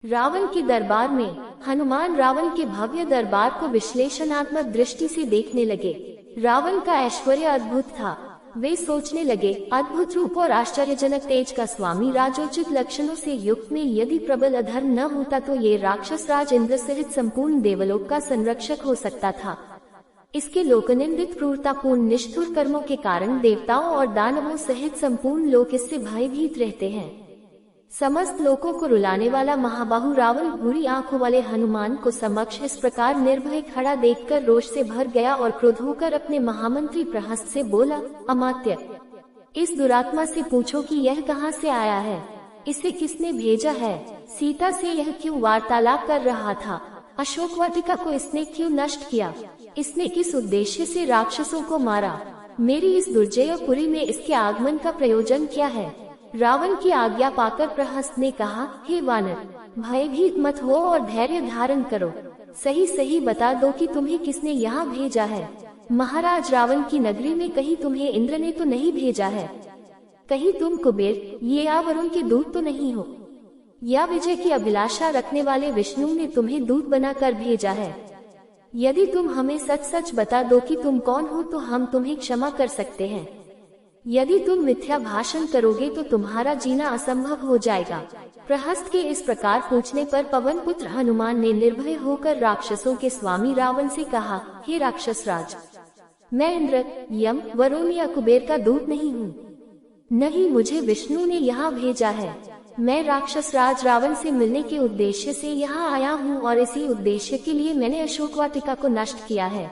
रावण के दरबार में हनुमान रावण के भव्य दरबार को विश्लेषणात्मक दृष्टि से देखने लगे। रावण का ऐश्वर्य अद्भुत था। वे सोचने लगे, अद्भुत रूप और आश्चर्यजनक तेज का स्वामी, राजोचित लक्षणों से युक्त में यदि प्रबल अधर्म न होता तो ये राक्षस राज इंद्र सहित संपूर्ण देवलोक का संरक्षक हो सकता था। इसके लोकनिंदित क्रूरतापूर्ण निष्ठुर कर्मों के कारण देवताओं और दानवों सहित संपूर्ण लोक इससे भयभीत रहते हैं। समस्त लोगों को रुलाने वाला महाबाहु रावण बुरी आंखों वाले हनुमान को समक्ष इस प्रकार निर्भय खड़ा देखकर रोष से भर गया और क्रोध होकर अपने महामंत्री प्रहस्त से बोला, अमात्य, इस दुरात्मा से पूछो कि यह कहां से आया है, इसे किसने भेजा है, सीता से यह क्यों वार्तालाप कर रहा था, अशोक वाटिका को इसने क्यों नष्ट किया, इसने किस उद्देश्य से राक्षसों को मारा, मेरी इस दुर्जय पुरी में इसके आगमन का प्रयोजन क्या है। रावण की आज्ञा पाकर प्रहस्त ने कहा, हे वानर, भयभीत मत हो और धैर्य धारण करो। सही सही बता दो कि तुम्हें किसने यहाँ भेजा है। महाराज, रावण की नगरी में कहीं तुम्हें इंद्र ने तो नहीं भेजा है, कहीं तुम कुबेर या वरुण के दूत तो नहीं हो, या विजय की अभिलाषा रखने वाले विष्णु ने तुम्हें दूत बनाकर भेजा है। यदि तुम हमें सच सच बता दो कि तुम कौन हो तो हम तुम्हें क्षमा कर सकते हैं। यदि तुम मिथ्या भाषण करोगे तो तुम्हारा जीना असंभव हो जाएगा। प्रहस्त के इस प्रकार पूछने पर पवन पुत्र हनुमान ने निर्भय होकर राक्षसों के स्वामी रावण से कहा, हे राक्षस राज, मैं इंद्र, यम, वरुण या कुबेर का दूत नहीं हूँ, नहीं मुझे विष्णु ने यहाँ भेजा है। मैं राक्षस राज रावण से मिलने के उद्देश्य से यहाँ आया हूँ और इसी उद्देश्य के लिए मैंने अशोक वाटिका को नष्ट किया है।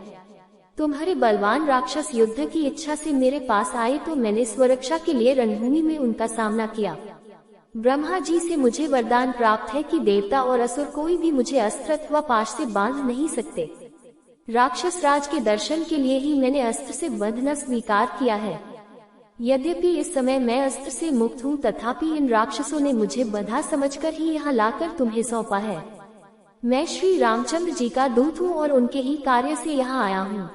तुम्हारे बलवान राक्षस युद्ध की इच्छा से मेरे पास आए तो मैंने स्वरक्षा के लिए रणभूमि में उनका सामना किया। ब्रह्मा जी से मुझे वरदान प्राप्त है कि देवता और असुर कोई भी मुझे अस्त्र अथवा पाश से बांध नहीं सकते। राक्षस राज के दर्शन के लिए ही मैंने अस्त्र से बंधना स्वीकार किया है। यद्यपि इस समय मैं अस्त्र से मुक्त हूँ, तथापि इन राक्षसों ने मुझे बंधा समझकर ही यहाँ लाकर तुम्हें सौंपा है। मैं श्री रामचंद्र जी का दूत हूँ और उनके ही कार्य से यहाँ आया हूँ।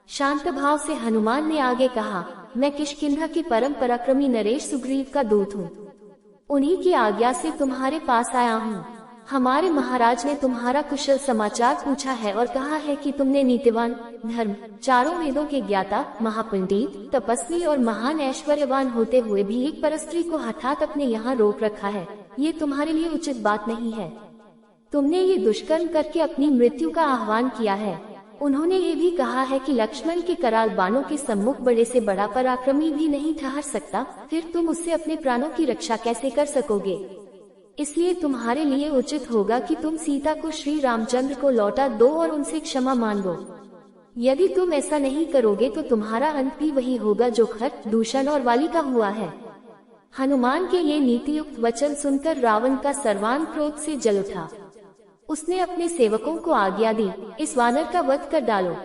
शांत भाव से हनुमान ने आगे कहा, मैं किष्किंधा के परम पराक्रमी नरेश सुग्रीव का दूत हूँ, उन्हीं की आज्ञा से तुम्हारे पास आया हूँ। हमारे महाराज ने तुम्हारा कुशल समाचार पूछा है और कहा है कि तुमने नीतिवान, धर्म, चारों वेदों के ज्ञाता, महापंडित, तपस्वी और महान ऐश्वर्यवान होते हुए भी एक परस्त्री को हठात अपने यहाँ रोक रखा है। ये तुम्हारे लिए उचित बात नहीं है। तुमने ये दुष्कर्म करके अपनी मृत्यु का आह्वान किया है। उन्होंने ये भी कहा है कि लक्ष्मण के कराल बाणों के सम्मुख बड़े से बड़ा पराक्रमी भी नहीं ठहर सकता, फिर तुम उससे अपने प्राणों की रक्षा कैसे कर सकोगे। इसलिए तुम्हारे लिए उचित होगा कि तुम सीता को श्री रामचंद्र को लौटा दो और उनसे क्षमा मांगो। यदि तुम ऐसा नहीं करोगे तो तुम्हारा अंत भी वही होगा जो खर, दूषण और वाली का हुआ है। हनुमान के ये नीतियुक्त वचन सुनकर रावण का सर्वांग क्रोध से जल उठा। उसने अपने सेवकों को आज्ञा दी, इस वानर का वध कर डालो।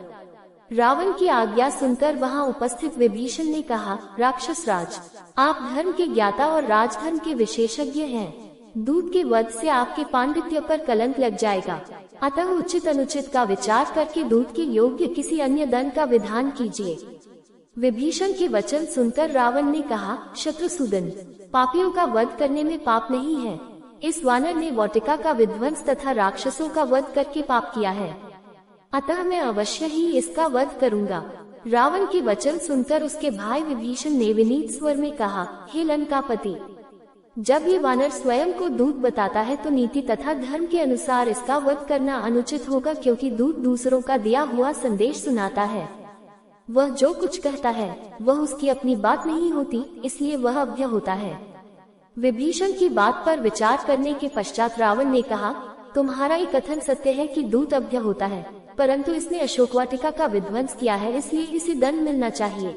रावण की आज्ञा सुनकर वहां उपस्थित विभीषण ने कहा, राक्षस राज, आप धर्म के ज्ञाता और राजधर्म के विशेषज्ञ हैं। दूत के वध से आपके पांडित्य पर कलंक लग जाएगा, अतः उचित अनुचित का विचार करके दूत के योग्य किसी अन्य दंड का विधान कीजिए। विभीषण के वचन सुनकर रावण ने कहा, शत्रुसूदन, पापियों का वध करने में पाप नहीं है। इस वानर ने वाटिका का विध्वंस तथा राक्षसों का वध करके पाप किया है, अतः मैं अवश्य ही इसका वध करूंगा। रावण के वचन सुनकर उसके भाई विभीषण ने विनीत स्वर में कहा, हे लंकापति, जब ये वानर स्वयं को दूत बताता है तो नीति तथा धर्म के अनुसार इसका वध करना अनुचित होगा, क्योंकि दूत दूसरों का दिया हुआ संदेश सुनाता है। वह जो कुछ कहता है वह उसकी अपनी बात नहीं होती, इसलिए वह अभ्य होता है। विभीषण की बात पर विचार करने के पश्चात रावण ने कहा, तुम्हारा ये कथन सत्य है कि दूत अभ्य होता है, परंतु इसने अशोक वाटिका का विध्वंस किया है, इसलिए इसे दंड मिलना चाहिए।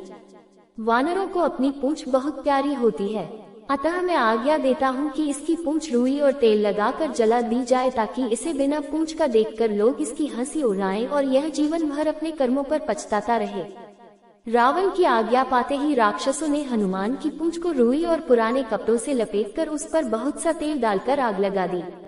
वानरों को अपनी पूंछ बहुत प्यारी होती है, अतः मैं आज्ञा देता हूँ कि इसकी पूंछ रुई और तेल लगाकर जला दी जाए, ताकि इसे बिना पूंछ का देखकर लोग इसकी हंसी उड़ाएं और यह जीवन भर अपने कर्मों पर पछताता रहे। रावण की आज्ञा पाते ही राक्षसों ने हनुमान की पूंछ को रुई और पुराने कपड़ों से लपेटकर उस पर बहुत सा तेल डालकर आग लगा दी।